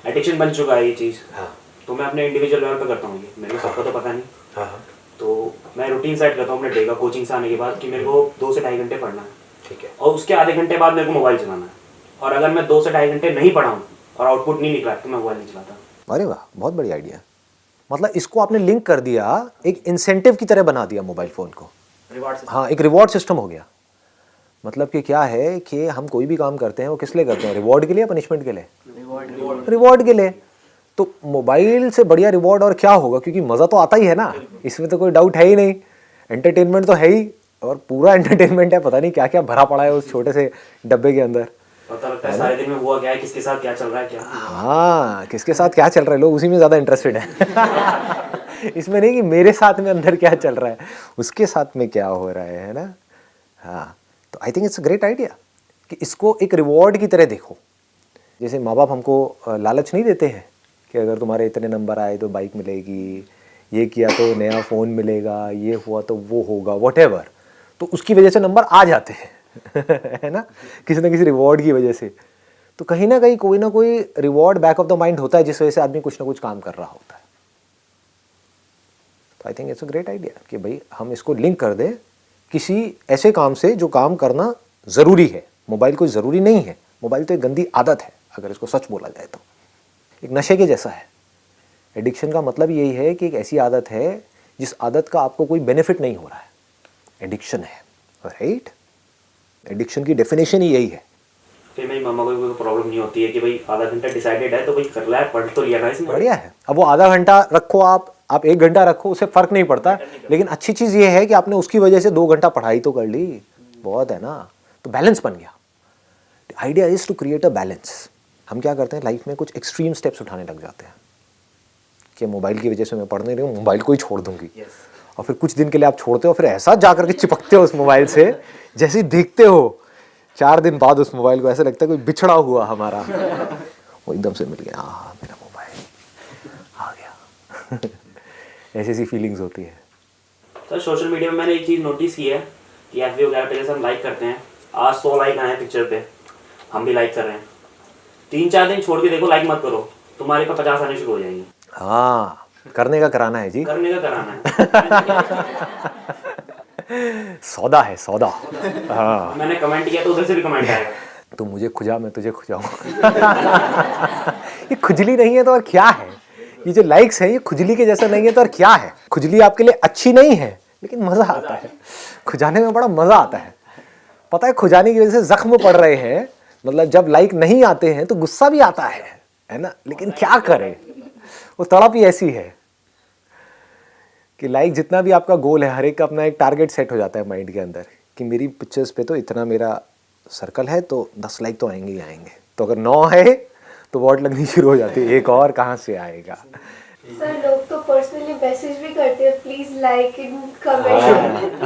Addiction बन चुका है ये चीज़। हाँ तो मैं अपने इंडिविजुअल लेवल पे करता हूँ ये, मेरे को सबका तो पता नहीं। हाँ हाँ तो मैं रूटीन सेट करता हूँ अपने डे का, कोचिंग से आने के बाद कि मेरे को 2 से ढाई घंटे पढ़ना है, ठीक है। और उसके आधे घंटे बाद मेरे को मोबाइल चलाना है। और अगर मैं 2 से ढाई घंटे नहीं पढ़ा हूँ और आउटपुट नहीं निकला तो मैं मोबाइल नहीं चलाता। अरे वाह, बहुत बढ़िया आइडिया। मतलब इसको आपने लिंक कर दिया, एक इंसेंटिव की तरह बना दिया मोबाइल फ़ोन को। हाँ, एक रिवॉर्ड सिस्टम हो गया। मतलब कि क्या है कि हम कोई भी काम करते हैं वो किस लिए करते हैं, रिवॉर्ड के लिए या पनिशमेंट के लिए? रिवॉर्ड के लिए। तो मोबाइल से बढ़िया रिवॉर्ड और क्या होगा, क्योंकि मज़ा तो आता ही है ना, इसमें तो कोई डाउट है ही नहीं। एंटरटेनमेंट तो है ही, और पूरा एंटरटेनमेंट है, पता नहीं क्या क्या भरा पड़ा है उस छोटे से डब्बे के अंदर। पता लगता है सारे दिन में हुआ क्या है, किसके साथ क्या चल रहा है, क्या। हाँ, किसके साथ क्या चल रहा है, लोग उसी में ज़्यादा इंटरेस्टेड है। इसमें नहीं कि मेरे साथ में अंदर क्या चल रहा है, उसके साथ में क्या हो रहा है ना। हाँ, तो I think it's a great idea कि इसको एक रिवॉर्ड की तरह देखो। जैसे माँ बाप हमको लालच नहीं देते हैं कि अगर तुम्हारे इतने नंबर आए तो बाइक मिलेगी, ये किया तो नया फ़ोन मिलेगा, ये हुआ तो वो होगा, व्हाटएवर। तो उसकी वजह से नंबर आ जाते हैं है ना, किसी ना किसी रिवॉर्ड की वजह से। तो कहीं ना कहीं कोई ना कोई reward back of the mind होता है जिस वजह से आदमी कुछ ना कुछ काम कर रहा होता है। तो I think it's a great idea कि भाई हम इसको लिंक कर दें किसी ऐसे काम से जो काम करना ज़रूरी है। मोबाइल कोई ज़रूरी नहीं है, मोबाइल तो एक गंदी आदत है अगर इसको सच बोला जाए तो, एक नशे के जैसा है। एडिक्शन का मतलब यही है कि एक ऐसी आदत है जिस आदत का आपको कोई बेनिफिट नहीं हो रहा है, एडिक्शन है, राइट। एडिक्शन की डेफिनेशन ही यही है। फिर मेरी मम्मा को कोई प्रॉब्लम नहीं होती है कि भाई आधा घंटा डिसाइडेड है तो भाई कर लिया है, पढ़ तो लिया ना इसमें। बढ़िया है। अब वो आधा घंटा रखो, आप 1 घंटा रखो, उससे फ़र्क नहीं पड़ता। लेकिन अच्छी चीज़ ये है कि आपने उसकी वजह से 2 घंटा पढ़ाई तो कर ली, बहुत है ना। तो बैलेंस बन गया। Idea is to create a balance. हम क्या करते हैं लाइफ में, कुछ एक्सट्रीम स्टेप्स उठाने लग जाते हैं कि मोबाइल की वजह से मैं पढ़ नहीं रही हूँ, मोबाइल को ही छोड़ दूंगी। और फिर कुछ दिन के लिए आप छोड़ते हो, फिर ऐसा जा करके चिपकते हो उस मोबाइल से, जैसे ही देखते हो 4 दिन बाद उस मोबाइल को, ऐसा लगता है कोई बिछड़ा हुआ हमारा वो एकदम से मिल गया, हाँ मेरा मोबाइल आ गया। ऐसी ऐसी फीलिंग्स होती है। सर सोशल मीडिया में मैंने एक चीज़ नोटिस की है कि एफ वगैरह पे जैसे हम लाइक करते हैं, आज 100 लाइक आए हैं पिक्चर पे, हम भी लाइक कर रहे हैं। 3-4 दिन छोड़ के देखो, लाइक मत करो, तुम्हारे पे 50 आने शुरू हो जाएंगे। हाँ, करने का कराना है जी, करने का कराना है। सौदा है सौदा। हाँ, मैंने कमेंट किया तो उधर से भी कमेंट आएगा। तू मुझे खुजा, मैं तुझे खुजाऊँ। ये खुजली नहीं है तो और क्या है, ये जो लाइक्स है ये खुजली के जैसा नहीं है तो और क्या है। खुजली आपके लिए अच्छी नहीं है, लेकिन मज़ा आता है, खुजाने में बड़ा मज़ा आता है। पता है, खुजाने की वजह से जख्म पड़ रहे हैं, मतलब जब लाइक नहीं आते हैं तो गुस्सा भी आता है ना, लेकिन क्या करें, वो तड़प ही ऐसी है कि लाइक जितना भी आपका गोल है, हर एक का अपना एक टारगेट सेट हो जाता है माइंड के अंदर कि मेरी पिक्चर्स पे तो इतना मेरा सर्कल है तो 10 लाइक तो आएंगे ही आएंगे। तो अगर 9 है तो वॉट लगनी शुरू हो जाती है, एक और कहाँ से आएगा। सर लोग तो पर्सनली मैसेज भी करते हैं, please like and comment.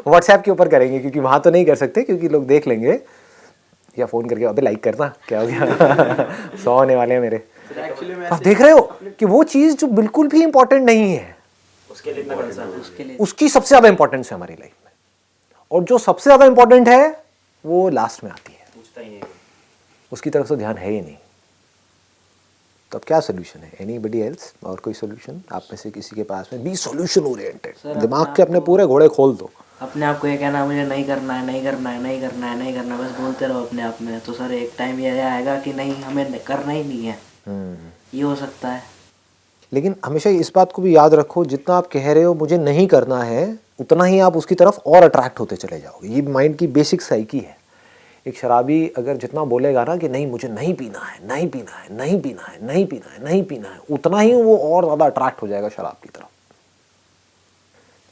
WhatsApp के ऊपर करेंगे क्योंकि वहाँ तो नहीं कर सकते, क्योंकि लोग देख लेंगे, या फ़ोन करके अबे लाइक करना, क्या हो गया। 100 आने वाले हैं मेरे। आप देख रहे हो कि वो चीज़ जो बिल्कुल भी इंपॉर्टेंट नहीं है, उसके लिए इतना कंसर्न है। उसकी सबसे ज़्यादा इंपॉर्टेंस है हमारी लाइफ में, और जो सबसे ज़्यादा इंपॉर्टेंट है वो लास्ट में आती है, पूछता ही नहीं। उसकी तरफ से ध्यान है ही नहीं। तो अब क्या सोल्यूशन है, एनीबडी एल्स, और कोई सोल्यूशन आप में से किसी के पास में? बी सोल्यूशन ओरिएंटेड, दिमाग के अपने पूरे घोड़े खोल दो। अपने आप को ये कहना मुझे नहीं करना है, नहीं करना है, नहीं करना है, नहीं करना है, बस बोलते रहो अपने आप में, तो सर एक टाइम ये आएगा कि नहीं हमें करना ही नहीं है। ये हो सकता है। लेकिन हमेशा इस बात को भी याद रखो, जितना आप कह रहे हो मुझे नहीं करना है, उतना ही आप उसकी तरफ और अट्रैक्ट होते चले जाओगे। ये माइंड की बेसिक साइकी है। एक शराबी अगर जितना बोलेगा ना कि नहीं मुझे नहीं पीना है, नहीं पीना है, नहीं पीना है, नहीं पीना है, नहीं पीना है, उतना ही वो और ज़्यादा अट्रैक्ट हो जाएगा शराब की तरफ।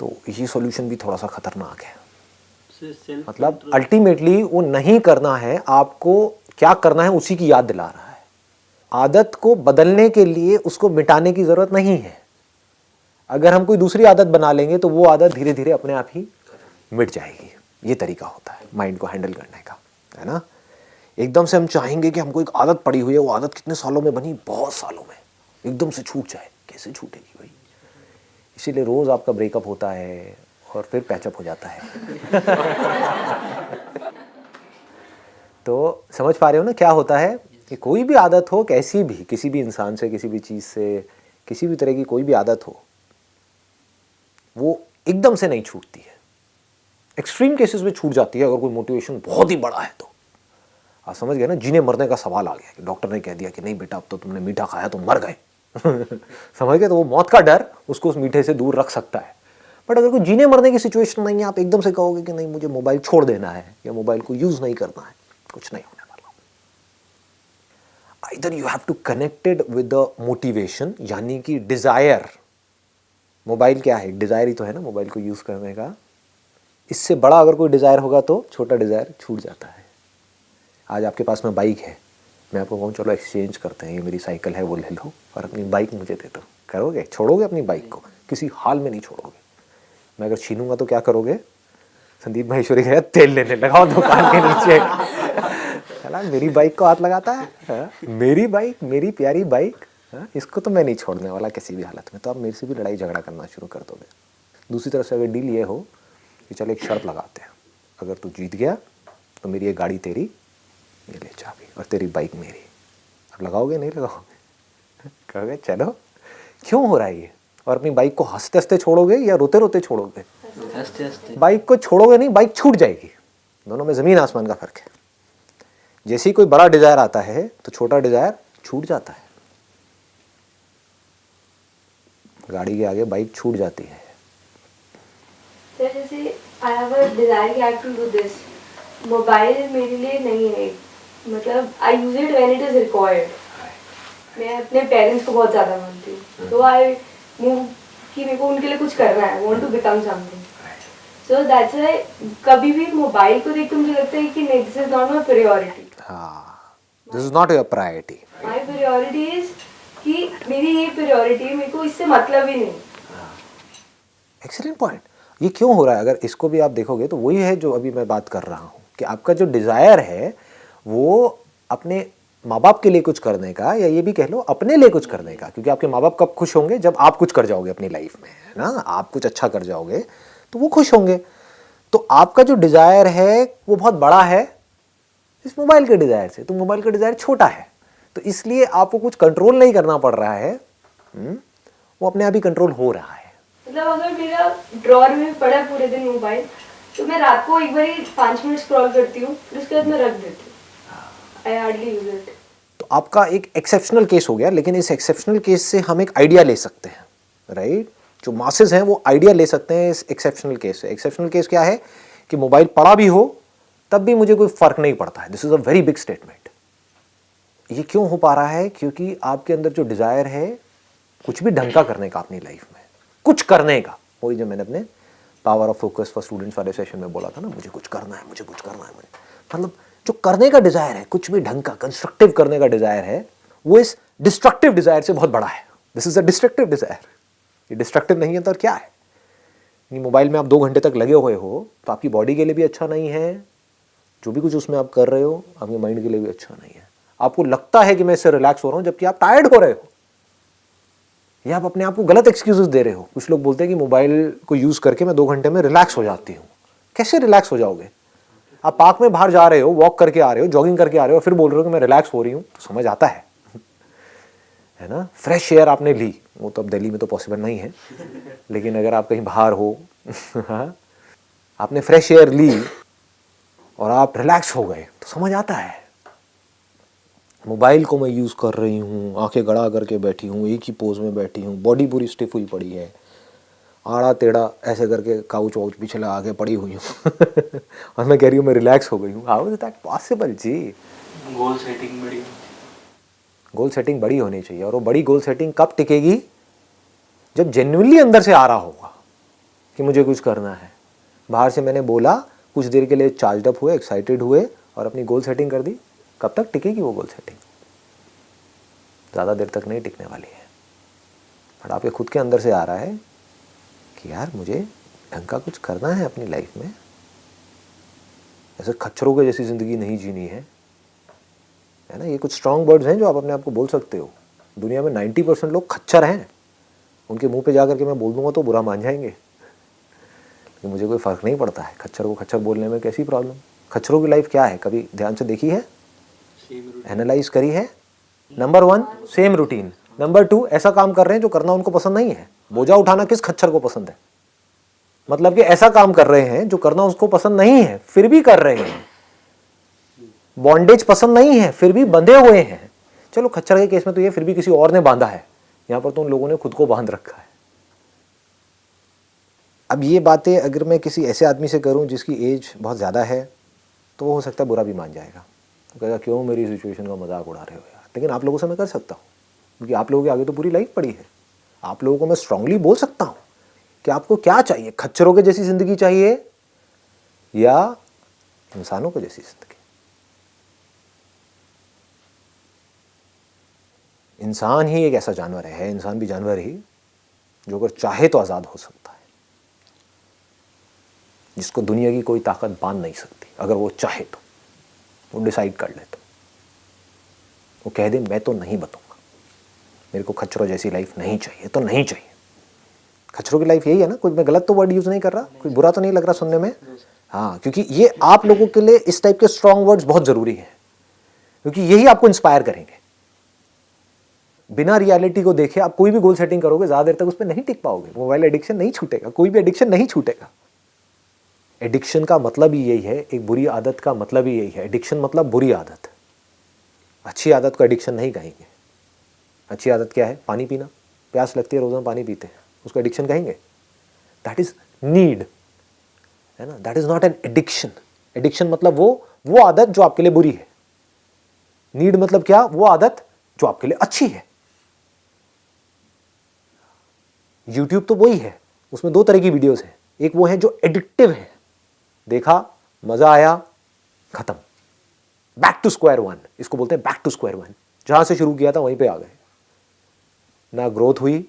तो ये सॉल्यूशन भी थोड़ा सा खतरनाक है। मतलब अल्टीमेटली वो नहीं करना है, आपको क्या करना है उसी की याद दिला रहा है। आदत को बदलने के लिए उसको मिटाने की ज़रूरत नहीं है। अगर हम कोई दूसरी आदत बना लेंगे तो वो आदत धीरे धीरे अपने आप ही मिट जाएगी। ये तरीका होता है माइंड को हैंडल करने का, है ना। एकदम से हम चाहेंगे कि हमको एक आदत पड़ी हुई है, वो आदत कितने सालों में बनी, बहुत सालों में, एकदम से छूट जाए, कैसे छूटेगी भाई। इसीलिए रोज़ आपका ब्रेकअप होता है और फिर पैचअप हो जाता है। तो समझ पा रहे हो ना क्या होता है कि कोई भी आदत हो, कैसी भी, किसी भी इंसान से, किसी भी चीज़ से, किसी भी तरह की कोई भी आदत हो, वो एकदम से नहीं छूटती है। एक्सट्रीम केसेस में छूट जाती है अगर कोई मोटिवेशन बहुत ही बड़ा है तो। आप समझ गए ना, जीने मरने का सवाल आ गया कि डॉक्टर ने कह दिया कि नहीं बेटा अब तो तुमने मीठा खाया तो मर गए समझ गए, तो वो मौत का डर उसको उस मीठे से दूर रख सकता है। बट अगर कोई जीने मरने की सिचुएशन नहीं है, आप एकदम से कहोगे कि नहीं मुझे मोबाइल छोड़ देना है या मोबाइल को यूज नहीं करना है, कुछ नहीं होने वाला। Either you have to connected with the motivation, यानी कि डिजायर। मोबाइल क्या है, डिजायर ही तो है ना मोबाइल को यूज करने का। इससे बड़ा अगर कोई डिजायर होगा तो छोटा डिजायर छूट जाता है। आज आपके पास में बाइक है, मैं आपको कहूँ चलो एक्सचेंज करते हैं, ये मेरी साइकिल है वो ले लो और अपनी बाइक मुझे दे दो, करोगे? छोड़ोगे अपनी बाइक को? किसी हाल में नहीं छोड़ोगे। मैं अगर छीनूंगा तो क्या करोगे? संदीप माहेश्वरी गया तेल लेने लगाओ दुकान के नीचे चला मेरी बाइक को हाथ लगाता है, हा? मेरी बाइक, मेरी प्यारी बाइक, हा? इसको तो मैं नहीं छोड़ने वाला किसी भी हालत में। तो आप मेरे से भी लड़ाई झगड़ा करना शुरू कर दोगे। दूसरी तरफ से अगर डील ये हो कि चलो एक शर्त लगाते हैं, अगर तू जीत गया तो मेरी ये गाड़ी तेरी, ये ले चाबी, और तेरी बाइक मेरी। अब लगाओगे नहीं लगाओगे? कहोगे चलो। क्यों हो रहा है ये? और अपनी बाइक को हंसते हंसते छोड़ोगे या रोते रोते छोड़ोगे? हंसते हंसते। बाइक को छोड़ोगे नहीं, बाइक छूट जाएगी। दोनों में ज़मीन आसमान का फ़र्क है। जैसे ही कोई बड़ा डिज़ायर आता है तो छोटा डिज़ायर छूट जाता है। गाड़ी के आगे बाइक छूट जाती है। सर जैसे आई हैव अ डिजायर कि I to do this, mobile मेरे लिए नहीं है, मतलब I use it when it is required. मैं अपने पेरेंट्स को बहुत ज़्यादा मानती हूँ, तो आई मूव कि मेरे को उनके लिए कुछ करना है, want to become something. So that's why कभी भी मोबाइल को देख के मुझे लगता है कि नहीं, this is not my priority. हाँ, this is not your priority. My priority is कि मेरी ये प्रायोरिटी है, मेरे को इससे मतलब ही नहीं। Excellent point. ये क्यों हो रहा है? अगर इसको भी आप देखोगे तो वही है जो अभी मैं बात कर रहा हूँ कि आपका जो डिज़ायर है वो अपने माँ बाप के लिए कुछ करने का, या ये भी कह लो अपने लिए कुछ करने का। क्योंकि आपके माँ बाप कब खुश होंगे? जब आप कुछ कर जाओगे अपनी लाइफ में, है ना, आप कुछ अच्छा कर जाओगे तो वो खुश होंगे। तो आपका जो डिज़ायर है वो बहुत बड़ा है इस मोबाइल के डिज़ायर से, तो मोबाइल का डिज़ायर छोटा है, तो इसलिए आपको कुछ कंट्रोल नहीं करना पड़ रहा है, वो अपने आप ही कंट्रोल हो रहा है। मतलब अगर मेरा ड्रॉअर में पड़ा है पूरे दिन मोबाइल, तो मैं रात को एक बार 5 मिनट स्क्रॉल करती हूँ, फिर उसके बाद मैं रख देती हूँ। I hardly use it. तो आपका एक एक्सेप्शनल केस हो गया, लेकिन इस एक्सेप्शनल केस से हम एक आइडिया ले सकते हैं, राइट? जो मासेस हैं वो आइडिया ले सकते हैं इस एक्सेप्शनल केस से। एक्सेप्शनल केस क्या है कि मोबाइल पड़ा भी हो तब भी मुझे कोई फर्क नहीं पड़ता है। This is a very big statement. ये क्यों हो पा रहा है? क्योंकि आपके अंदर जो डिजायर है कुछ भी ढंग का करने का अपनी लाइफ में, कुछ करने का, वही जो मैंने अपने power of focus for students वाले सेशन में बोला था ना, मुझे कुछ करना है, मुझे कुछ करना है, मतलब जो करने का डिजायर है, कुछ भी ढंग का कंस्ट्रक्टिव करने का डिजायर है, वो इस डिस्ट्रक्टिव डिजायर से बहुत बड़ा है। This is a destructive desire. ये डिस्ट्रक्टिव नहीं है तो क्या है? मोबाइल में आप 2 घंटे तक लगे हुए हो तो आपकी बॉडी के लिए भी अच्छा नहीं है, जो भी कुछ उसमें आप कर रहे हो आपके माइंड के लिए भी अच्छा नहीं है। आपको लगता है कि मैं इससे रिलैक्स हो रहा हूं, जबकि आप टायर्ड हो रहे हो, या आप अपने आप को गलत एक्सक्यूजेस दे रहे हो। कुछ लोग बोलते हैं कि मोबाइल को यूज करके मैं 2 घंटे में रिलैक्स हो जाती हूँ। कैसे रिलैक्स हो जाओगे? आप पार्क में बाहर जा रहे हो, वॉक करके आ रहे हो, जॉगिंग करके आ रहे हो, फिर बोल रहे हो कि मैं रिलैक्स हो रही हूँ, तो समझ आता है ना? फ्रेश एयर आपने ली, वो तो अब दिल्ली में तो पॉसिबल नहीं है, लेकिन अगर आप कहीं बाहर हो आपने फ्रेश एयर ली और आप रिलैक्स हो गए तो समझ आता है। मोबाइल को मैं यूज़ कर रही हूँ, आंखें गड़ा करके बैठी हूँ, एक ही पोज में बैठी हूँ, बॉडी पूरी स्टिफ हुई पड़ी है, आड़ा टेढ़ा ऐसे करके काउच वाउच पीछे लगा के पड़ी हुई हूँ और मैं कह रही हूँ मैं रिलैक्स हो गई हूँ। हाउ इज दैट पॉसिबल जी? गोल सेटिंग बड़ी, गोल सेटिंग बड़ी होनी चाहिए, और वो बड़ी गोल सेटिंग कब टिकेगी? जब जेन्युइनली अंदर से आ रहा होगा कि मुझे कुछ करना है। बाहर से मैंने बोला, कुछ देर के लिए चार्ज अप हुए, एक्साइटेड हुए और अपनी गोल सेटिंग कर दी, कब तक टिकेगी वो गोल सेटिंग? ज़्यादा देर तक नहीं टिकने वाली है। बट आपके खुद के अंदर से आ रहा है कि यार मुझे ढंग का कुछ करना है अपनी लाइफ में, ऐसे खच्चरों के जैसी ज़िंदगी नहीं जीनी है ना? ये कुछ स्ट्रॉन्ग वर्ड्स हैं जो आप अपने आप को बोल सकते हो। दुनिया में 90% लोग खच्चर हैं, उनके मुंह पे जाकर के मैं बोल दूंगा तो बुरा मान जाएंगे, लेकिन मुझे कोई फ़र्क नहीं पड़ता है। खच्चर को खच्चर बोलने में कैसी प्रॉब्लम? खच्चरों की लाइफ क्या है, कभी ध्यान से देखी है? एनालाइज करी है? नंबर 1 सेम रूटीन, नंबर 2 ऐसा काम कर रहे हैं जो करना उनको पसंद नहीं है। बोझा उठाना किस खच्चर को पसंद है? मतलब कि ऐसा काम कर रहे हैं जो करना उसको पसंद नहीं है फिर भी कर रहे हैं। बॉन्डेज पसंद नहीं है फिर भी बंधे हुए हैं। चलो खच्चर के केस में तो ये फिर भी किसी और ने बांधा है, यहां पर तो उन लोगों ने खुद को बांध रखा है। अब ये बातें अगर मैं किसी ऐसे आदमी से करूं जिसकी एज बहुत ज़्यादा है तो वो हो सकता है बुरा भी मान जाएगा, वो कहेगा क्यों मेरी सिचुएशन का मजाक उड़ा रहे हो यार। लेकिन आप लोगों से मैं कर सकता हूँ क्योंकि आप लोगों के आगे तो पूरी लाइफ पड़ी है। आप लोगों को मैं स्ट्रांगली बोल सकता हूँ कि आपको क्या चाहिए, खच्चरों के जैसी ज़िंदगी चाहिए या इंसानों के जैसी ज़िंदगी। इंसान ही एक ऐसा जानवर है, इंसान भी जानवर ही, जो अगर चाहे तो आज़ाद हो सकता है, जिसको दुनिया की कोई ताकत बांध नहीं सकती। अगर वो चाहे तो वो डिसाइड कर ले तो वो कह दे मैं तो नहीं बतूंगा, मेरे को खच्चरों जैसी लाइफ नहीं चाहिए तो नहीं चाहिए। खच्चरों की लाइफ यही है ना, कोई मैं गलत तो वर्ड यूज़ नहीं कर रहा, कोई बुरा तो नहीं लग रहा सुनने में? हाँ, क्योंकि ये आप लोगों के लिए इस टाइप के स्ट्रॉन्ग वर्ड्स बहुत ज़रूरी हैं क्योंकि यही आपको इंस्पायर करेंगे। बिना रियलिटी को देखे आप कोई भी गोल सेटिंग करोगे ज़्यादा देर तक उस पर नहीं टिक पाओगे। मोबाइल एडिक्शन नहीं छूटेगा, कोई भी एडिक्शन नहीं छूटेगा। एडिक्शन का मतलब ही यही है, एक बुरी आदत का मतलब ही यही है। एडिक्शन मतलब बुरी आदत, अच्छी आदत को एडिक्शन नहीं कहेंगे। अच्छी आदत क्या है? पानी पीना, प्यास लगती है रोज़ाना पानी पीते हैं, उसको एडिक्शन कहेंगे? दैट इज़ नीड, है ना, that is not an addiction. Addiction मतलब वो आदत जो आपके लिए बुरी है। नीड मतलब क्या? वो आदत जो आपके लिए अच्छी है। YouTube तो वही है, उसमें 2 तरह की वीडियोस हैं। एक वो है जो एडिक्टिव है, देखा मजा आया खत्म, बैक टू स्क्वायर वन, इसको बोलते हैं बैक टू स्क्वायर वन। जहां से शुरू किया था वहीं पे आ गए, ना ग्रोथ हुई,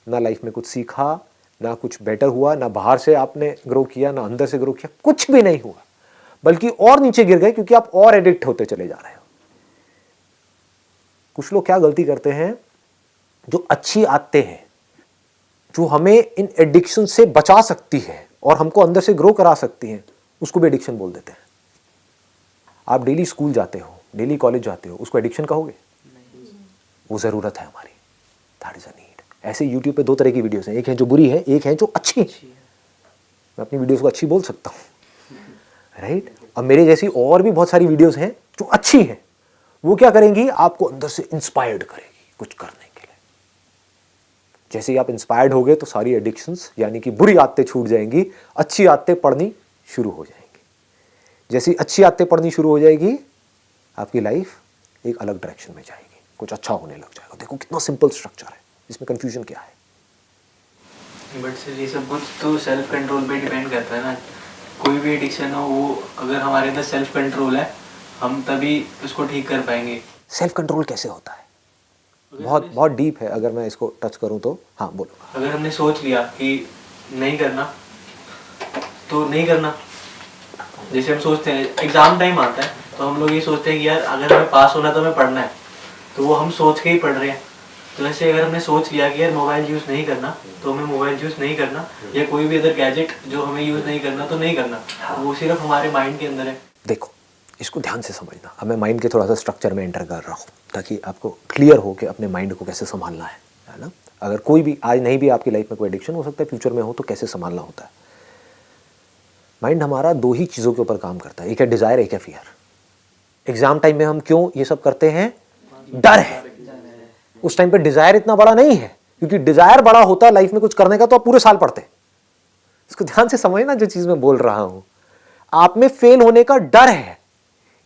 ना लाइफ में कुछ सीखा, ना कुछ बेटर हुआ, ना बाहर से आपने ग्रो किया, ना अंदर से ग्रो किया, कुछ भी नहीं हुआ, बल्कि और नीचे गिर गए क्योंकि आप और एडिक्ट होते चले जा रहे हो। कुछ लोग क्या गलती करते हैं, जो अच्छी आदतें हैं जो हमें इन एडिक्शन से बचा सकती है और हमको अंदर से ग्रो करा सकती हैं, उसको भी एडिक्शन बोल देते हैं। आप डेली स्कूल जाते हो, डेली कॉलेज जाते हो, उसको एडिक्शन कहोगे? वो ज़रूरत है हमारी, दैट इज़ अ नीड। ऐसे यूट्यूब पे 2 तरह की वीडियोस हैं, एक है जो बुरी है, एक है जो अच्छी है। मैं अपनी वीडियोस को अच्छी बोल सकता हूँ, राइट? अब मेरे जैसी और भी बहुत सारी वीडियोस हैं जो अच्छी हैं। वो क्या करेंगी? आपको अंदर से इंस्पायर्ड करेगी कुछ करने के लिए। जैसे ही आप इंस्पायर्ड हो गए तो सारी एडिक्शंस यानी कि बुरी आदतें छूट जाएंगी, अच्छी आदतें पढ़नी शुरू हो जाएंगी। जैसी अच्छी आदतें पढ़नी शुरू हो जाएगी, आपकी लाइफ एक अलग डायरेक्शन में जाएगी, कुछ अच्छा होने लग जाएगा। देखो कितना सिंपल स्ट्रक्चर है, इसमें कंफ्यूजन क्या है? बट सर ये सब कुछ तो सेल्फ कंट्रोल पे डिपेंड करता है ना। कोई भी एडिक्शन हो, वो अगर हमारे अंदर सेल्फ कंट्रोल है, हम तभी उसको ठीक कर पाएंगे। सेल्फ कंट्रोल कैसे होता है? बहुत डीप है, अगर मैं इसको टच करूं तो। हाँ बोलो। अगर हमने सोच लिया कि नहीं करना तो नहीं करना। जैसे हम सोचते हैं एग्जाम टाइम आता है तो हम लोग ये सोचते हैं कि यार अगर हमें पास होना तो हमें पढ़ना है, तो वो हम सोच के ही पढ़ रहे हैं। तो ऐसे अगर हमने सोच लिया कि यार मोबाइल यूज़ नहीं करना, तो हमें मोबाइल यूज़ नहीं करना, या कोई भी अदर गैजेट जो हमें यूज़ नहीं करना तो नहीं करना। वो सिर्फ हमारे माइंड के अंदर है। देखो इसको ध्यान से समझना। अब मैं माइंड के थोड़ा सा स्ट्रक्चर में एंटर कर रहा हूँ ताकि आपको क्लियर हो कि अपने माइंड को कैसे संभालना है ना। अगर कोई भी आज नहीं भी आपकी लाइफ में कोई एडिक्शन हो सकता है, फ्यूचर में हो, तो कैसे संभालना होता है। माइंड हमारा 2 ही चीज़ों के ऊपर काम करता है, एक है डिज़ायर, एक है फियर। एग्जाम टाइम में हम क्यों ये सब करते हैं? डर है। उस टाइम पे डिज़ायर इतना बड़ा नहीं है, क्योंकि डिज़ायर बड़ा होता है लाइफ में कुछ करने का तो आप पूरे साल पढ़ते। इसको ध्यान से समझना जो चीज़ मैं बोल रहा हूँ। आप में फेल होने का डर है,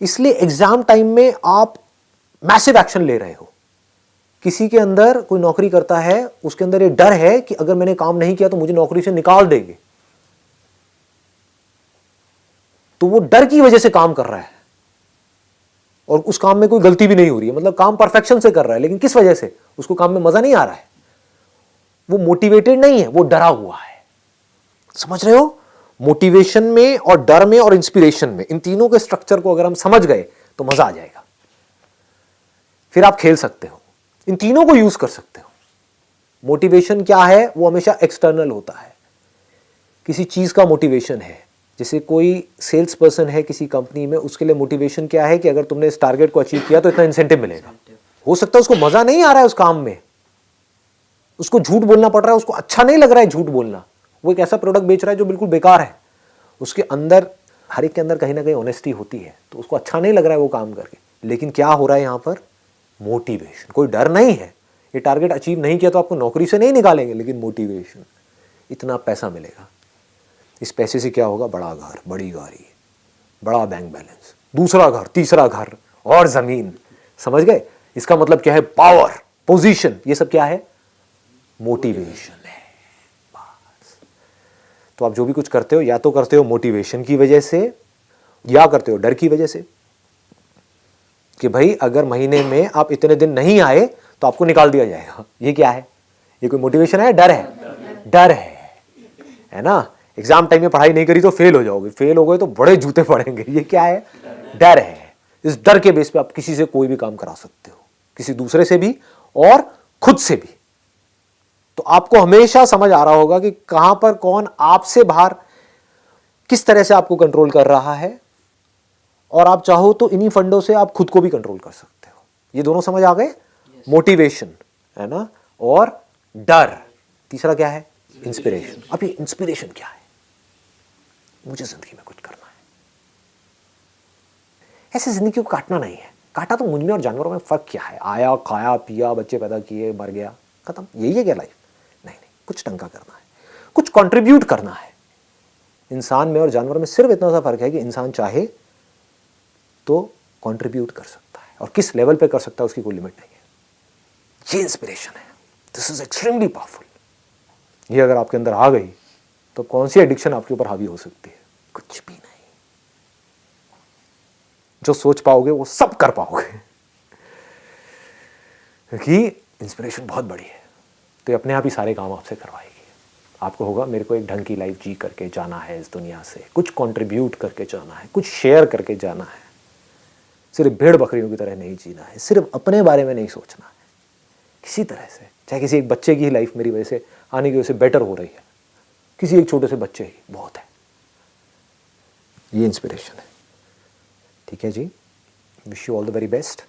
इसलिए एग्जाम टाइम में आप मैसिव एक्शन ले रहे हो। किसी के अंदर कोई नौकरी करता है, उसके अंदर ये डर है कि अगर मैंने काम नहीं किया तो मुझे नौकरी से निकाल देंगे, तो वो डर की वजह से काम कर रहा है और उस काम में कोई गलती भी नहीं हो रही है, मतलब काम परफेक्शन से कर रहा है। लेकिन किस वजह से? उसको काम में मजा नहीं आ रहा है, वो मोटिवेटेड नहीं है, वो डरा हुआ है। समझ रहे हो? मोटिवेशन में और डर में और इंस्पिरेशन में, इन तीनों के स्ट्रक्चर को अगर हम समझ गए तो मजा आ जाएगा। फिर आप खेल सकते हो, इन तीनों को यूज कर सकते हो। मोटिवेशन क्या है? वो हमेशा एक्सटर्नल होता है, किसी चीज का मोटिवेशन है, जैसे कोई सेल्स पर्सन है किसी कंपनी में, उसके लिए मोटिवेशन क्या है कि अगर तुमने इस टारगेट को अचीव किया तो इतना इंसेंटिव मिलेगा। हो सकता है उसको मजा नहीं आ रहा है उस काम में, उसको झूठ बोलना पड़ रहा है, उसको अच्छा नहीं लग रहा है झूठ बोलना, वो एक ऐसा प्रोडक्ट बेच रहा है जो बिल्कुल बेकार है। उसके अंदर, हर एक के अंदर कहीं ना कहीं ऑनेस्टी होती है, तो उसको अच्छा नहीं लग रहा है वो काम करके। लेकिन क्या हो रहा है यहाँ पर? मोटिवेशन। कोई डर नहीं है, ये टारगेट अचीव नहीं किया तो आपको नौकरी से नहीं निकालेंगे, लेकिन मोटिवेशन, इतना पैसा मिलेगा, इस पैसे से क्या होगा? बड़ा घर, बड़ी गाड़ी, बड़ा बैंक बैलेंस, दूसरा घर, तीसरा घर और जमीन। समझ गए? इसका मतलब क्या है? पावर, पोजीशन, ये सब क्या है? मोटिवेशन है। बस। तो आप जो भी कुछ करते हो, या तो करते हो मोटिवेशन की वजह से, या करते हो डर की वजह से कि भाई अगर महीने में आप इतने दिन नहीं आए तो आपको निकाल दिया जाएगा। ये क्या है? ये कोई मोटिवेशन है? डर है। डर है ना? एग्जाम टाइम में पढ़ाई नहीं करी तो फेल हो जाओगे, फेल हो गए तो बड़े जूते पड़ेंगे। ये क्या है? डर है। इस डर के बेस पे आप किसी से कोई भी काम करा सकते हो, किसी दूसरे से भी और खुद से भी। तो आपको हमेशा समझ आ रहा होगा कि कहां पर कौन आपसे बाहर किस तरह से आपको कंट्रोल कर रहा है, और आप चाहो तो इन्हीं फंडों से आप खुद को भी कंट्रोल कर सकते हो। ये दोनों समझ आ गए? मोटिवेशन है ना, और डर। तीसरा क्या है? इंस्पिरेशन। अब ये इंस्पिरेशन क्या है? मुझे जिंदगी में कुछ करना है। ऐसे जिंदगी को काटना नहीं है। काटा तो मुझ में और जानवरों में फर्क क्या है? आया, खाया, पिया, बच्चे पैदा किए, मर गया, खत्म। यही है क्या लाइफ? नहीं, कुछ ढंग का करना है, कुछ कंट्रीब्यूट करना है। इंसान में और जानवर में सिर्फ इतना सा फर्क है कि इंसान चाहे तो कंट्रीब्यूट कर सकता है, और किस लेवल पे कर सकता है उसकी कोई लिमिट नहीं है। ये इंस्पिरेशन है। This is extremely powerful. ये अगर आपके अंदर आ गई तो कौन सी एडिक्शन आपके ऊपर हावी हो सकती है? कुछ भी नहीं। जो सोच पाओगे वो सब कर पाओगे, क्योंकि इंस्पिरेशन बहुत बड़ी है। तो ये अपने आप ही सारे काम आपसे करवाएगी। आपको होगा मेरे को एक ढंग की लाइफ जी करके जाना है इस दुनिया से, कुछ कंट्रीब्यूट करके जाना है, कुछ शेयर करके जाना है। सिर्फ भेड़ बकरियों की तरह नहीं जीना है, सिर्फ अपने बारे में नहीं सोचना है। किसी तरह से, चाहे किसी एक बच्चे की लाइफ मेरी वजह से आने की वजह से बेटर हो रही है, किसी एक छोटे से बच्चे की, बहुत है। ये इंस्पिरेशन है। ठीक है जी, wish you all the very best.